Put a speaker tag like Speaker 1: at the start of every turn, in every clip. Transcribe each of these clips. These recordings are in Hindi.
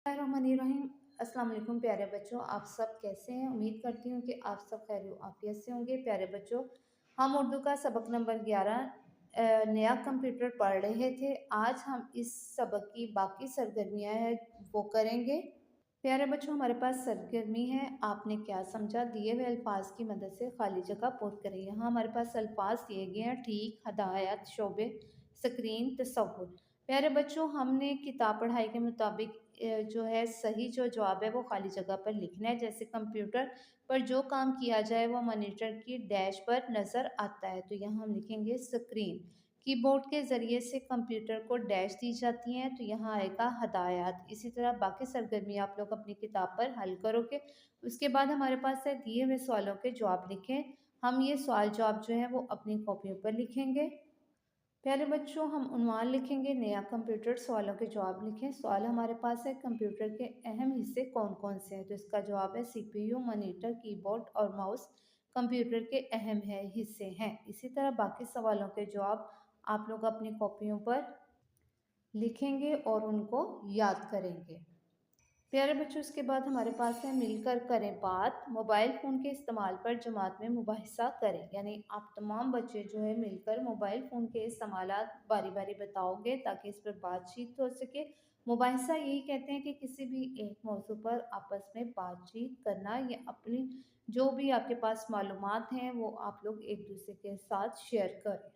Speaker 1: बिस्मिल्लाहिर्रहमानिर्रहीम। अस्सलाम वालेकुम प्यारे बच्चों, आप सब कैसे हैं? उम्मीद करती हूँ कि आप सब खैर आफियत से होंगे। प्यारे बच्चों, हम उर्दू का सबक नंबर 11 नया कंप्यूटर पढ़ रहे थे। आज हम इस सबक की बाकी सरगर्मियाँ हैं वो करेंगे। प्यारे बच्चों, हमारे पास सरगर्मी है आपने क्या समझा, दिए हुए अल्फाज की मदद से खाली जगह पूर्ण करें। यहाँ हमारे पास अल्फाज दिए गए हैं: ठीक, हदायत, शोबे, स्क्रीन, तसव्वुर। प्यारे बच्चों, हमने किताब पढ़ाई के मुताबिक जो है सही जो जवाब है वो खाली जगह पर लिखना है। जैसे कंप्यूटर पर जो काम किया जाए वो मॉनिटर की डैश पर नज़र आता है, तो यहाँ हम लिखेंगे स्क्रीन। कीबोर्ड के ज़रिए से कंप्यूटर को डैश दी जाती हैं, तो यहाँ आएगा हदायत। इसी तरह बाकी सरगर्मी आप लोग अपनी किताब पर हल करोगे। उसके बाद हमारे पास है दिए हुए सवालों के जवाब लिखें। हम ये सवाल जवाब जो है वो अपनी कॉपियों पर लिखेंगे। प्यारे बच्चों, हम उन्वान लिखेंगे नया कंप्यूटर, सवालों के जवाब लिखें। सवाल हमारे पास है कंप्यूटर के अहम हिस्से कौन कौन से हैं, तो इसका जवाब है सीपीयू, मॉनिटर, कीबोर्ड और माउस कंप्यूटर के अहम है हिस्से हैं। इसी तरह बाकी सवालों के जवाब आप लोग अपनी कॉपियों पर लिखेंगे और उनको याद करेंगे। प्यारे बच्चों, इसके बाद हमारे पास है मिलकर करें बात। मोबाइल फ़ोन के इस्तेमाल पर जमात में मुबाहिसा करें, यानी आप तमाम बच्चे जो है मिलकर मोबाइल फ़ोन के इस्तेमालात बारी बारी बताओगे ताकि इस पर बातचीत हो सके। मुबाहिसा यही कहते हैं कि किसी भी एक मौजू पर आपस में बातचीत करना या अपनी जो भी आपके पास मालूमात हैं वो आप लोग एक दूसरे के साथ शेयर करें।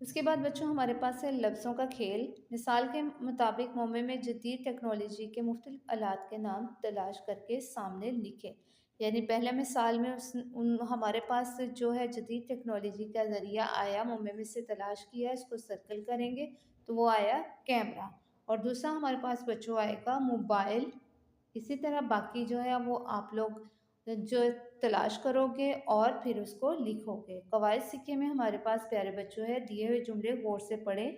Speaker 1: उसके बाद बच्चों हमारे पास है लफ्ज़ों का खेल। मिसाल के मुताबिक मोमे में जदीद टेक्नोलॉजी के मुख्तलिफ आलात के नाम तलाश करके सामने लिखें। यानी पहले मिसाल में हमारे पास जो है जदीद टेक्नोलॉजी का ज़रिया आया, मोमे में से तलाश किया, इसको सर्कल करेंगे तो वो आया कैमरा। और दूसरा हमारे पास बच्चों आएगा मोबाइल। इसी तरह बाकी जो है वो आप लोग जो तलाश करोगे और फिर उसको लिखोगे। कवायद सिक्के में हमारे पास प्यारे बच्चों है दिए हुए जुमले गौर से पढ़ें।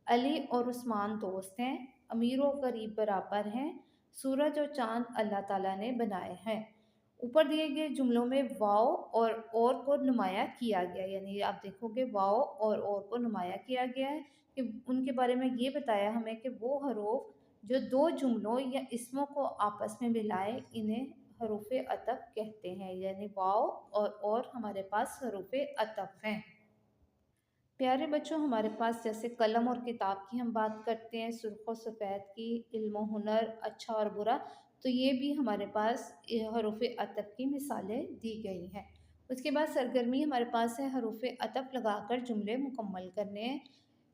Speaker 1: अली और उस्मान दोस्त हैं, अमीर और गरीब बराबर हैं, सूरज और चांद अल्लाह ताला ने बनाए हैं। ऊपर दिए गए जुमलों में वाव और को नुमाया किया गया, यानी आप देखोगे वाव और को नुमाया किया गया है कि उनके बारे में ये बताया हमें कि वो हरूफ जो दो जुमलों या इसमों को आपस में मिलाए इन्हें हरूफ़े अतफ़ कहते हैं। यानी वाव और हमारे पास हरूफ़े अतफ़ हैं। प्यारे बच्चों, हमारे पास जैसे कलम और किताब की हम बात करते हैं, सुर्ख और सफ़ेद की, इल्म और हुनर, अच्छा और बुरा, तो ये भी हमारे पास हरूफ़े अतफ़ की मिसालें दी गई हैं। उसके बाद सरगर्मी हमारे पास है हरूफ़े अतफ़ लगाकर जुमले मुकम्मल करने हैं।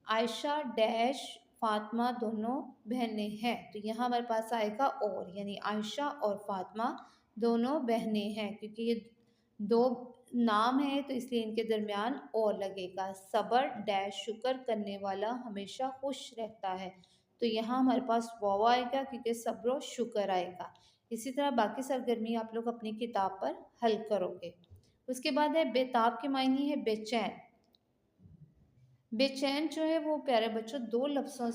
Speaker 1: आयशा डैश फ़ातिमा दोनों बहनें हैं, तो यहाँ हमारे पास आएगा और, यानी आयशा और फ़ातिमा दोनों बहनें हैं, क्योंकि ये दो नाम है तो इसलिए इनके दरमियान और लगेगा। सब्र डैश शुक्र करने वाला हमेशा खुश रहता है, तो यहाँ हमारे पास वाव आएगा क्योंकि सब्र और शुक्र आएगा। इसी तरह बाकी सरगर्मी आप लोग अपनी किताब पर हल करोगे। उसके बाद है बेताब के मायने है बेचैन। बेचैन जो है वो प्यारे बच्चों दो लफ्ज़ों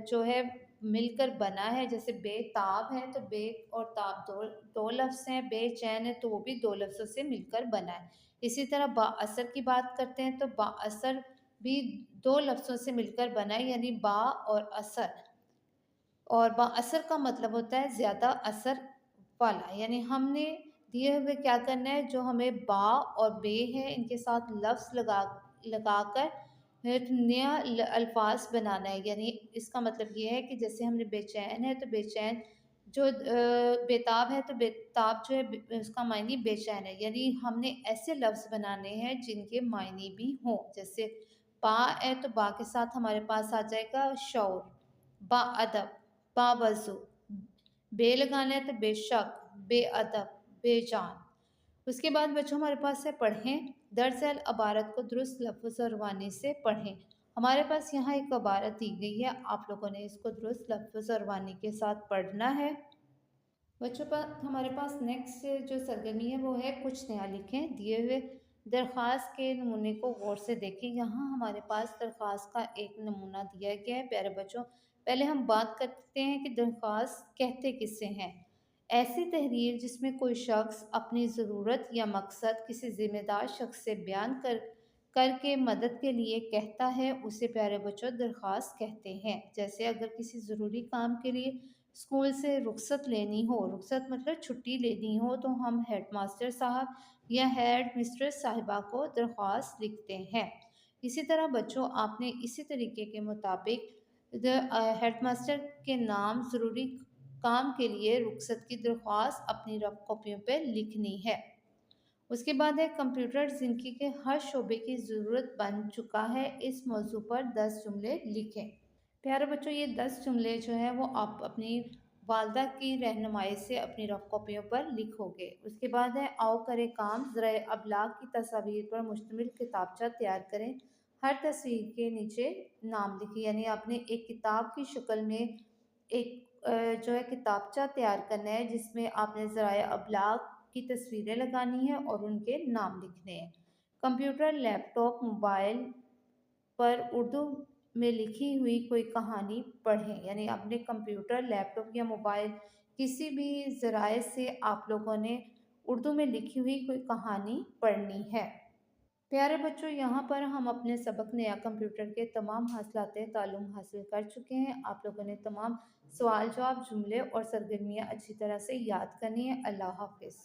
Speaker 1: जो है मिलकर बना है। जैसे बेताब है तो बे और ताब दो दो लफ्ज़ हैं, बेचैन है तो वो भी दो लफ्ज़ों से मिलकर बना है। इसी तरह बाअसर की बात करते हैं तो बाअसर भी दो लफ्ज़ों से मिलकर बना है, यानी बा और असर। और बाअसर का मतलब होता है ज़्यादा असर वाला, यानी हमने दिए हुए क्या करना है, जो हमें बा और बे है इनके साथ लफ्ज़ लगाकर एक नया अल्फाज बनाना है। यानी इसका मतलब ये है कि जैसे हमने बेचैन है तो बेचैन जो बेताब है तो बेताब जो है उसका मायने बेचैन है, यानी हमने ऐसे लफ्ज़ बनाने हैं जिनके मायने भी हों। जैसे बा है तो बा के साथ हमारे पास आ जाएगा शौर, बाअदब, बावज़ू। बे लगाना है तो बेशक, बेअदब, बेजान। उसके बाद बच्चों हमारे पास है पढ़ें। दरअसल अबारत को दुरुस्त लफ्ज़ और वानी से पढ़ें। हमारे पास यहाँ एक अबारत दी गई है, आप लोगों ने इसको दुरुस्त लफ्ज़ और वानी के साथ पढ़ना है। बच्चों पर हमारे पास नेक्स्ट जो सरगर्मी है वो है कुछ नया लिखें। दिए हुए दरख्वास्त के नमूने को गौर से देखें। यहाँ हमारे पास दरख्वास्त का एक नमूना दिया गया है। प्यारे बच्चों, पहले हम बात करते हैं कि दरख्वास्त कहते किसे हैं। ऐसी तहरीर जिसमें कोई शख्स अपनी ज़रूरत या मकसद किसी ज़िम्मेदार शख्स से बयान करके मदद के लिए कहता है, उसे प्यारे बच्चों दरख्वास्त कहते हैं। जैसे अगर किसी ज़रूरी काम के लिए स्कूल से रुखसत लेनी हो, रुखसत मतलब छुट्टी लेनी हो, तो हम हेडमास्टर साहब या हेड मिस्ट्रेस साहिबा को दरख्वास्त लिखते हैं। इसी तरह बच्चों, आपने इसी तरीके के मुताबिक हेडमास्टर के नाम ज़रूरी काम के लिए रुखसत की दरख्वास्त अपनी रफ कॉपियों पे लिखनी है। उसके बाद है कंप्यूटर ज़िंदगी के हर शोबे की ज़रूरत बन चुका है, इस मौजू पर 10 जुमले लिखें। प्यारे बच्चों, ये 10 जुमले जो हैं वो आप अपनी वालदा की रहनुमाई से अपनी रफ कॉपियों पर लिखोगे। उसके बाद है आओ करें काम, ज़रा अबलाग की तस्वीर पर मुश्तमिल किताबचा तैयार करें। हर तस्वीर के नीचे नाम लिखिए, यानी आपने एक किताब की शक्ल में एक जो है किताबचा तैयार करना है, जिसमें आपने ज़राए अबलाग की तस्वीरें लगानी है और उनके नाम लिखने हैं। कंप्यूटर, लैपटॉप, मोबाइल पर उर्दू में लिखी हुई कोई कहानी पढ़ें, यानी अपने कंप्यूटर, लैपटॉप या मोबाइल किसी भी ज़राए से आप लोगों ने उर्दू में लिखी हुई कोई कहानी पढ़नी है। प्यारे बच्चों, यहाँ पर हम अपने सबक नया कंप्यूटर के तमाम हासिलाते तालुम हासिल कर चुके हैं। आप लोगों ने तमाम सवाल जवाब, जुमले और सरगर्मियाँ अच्छी तरह से याद करनी है। अल्लाह हाफिज़।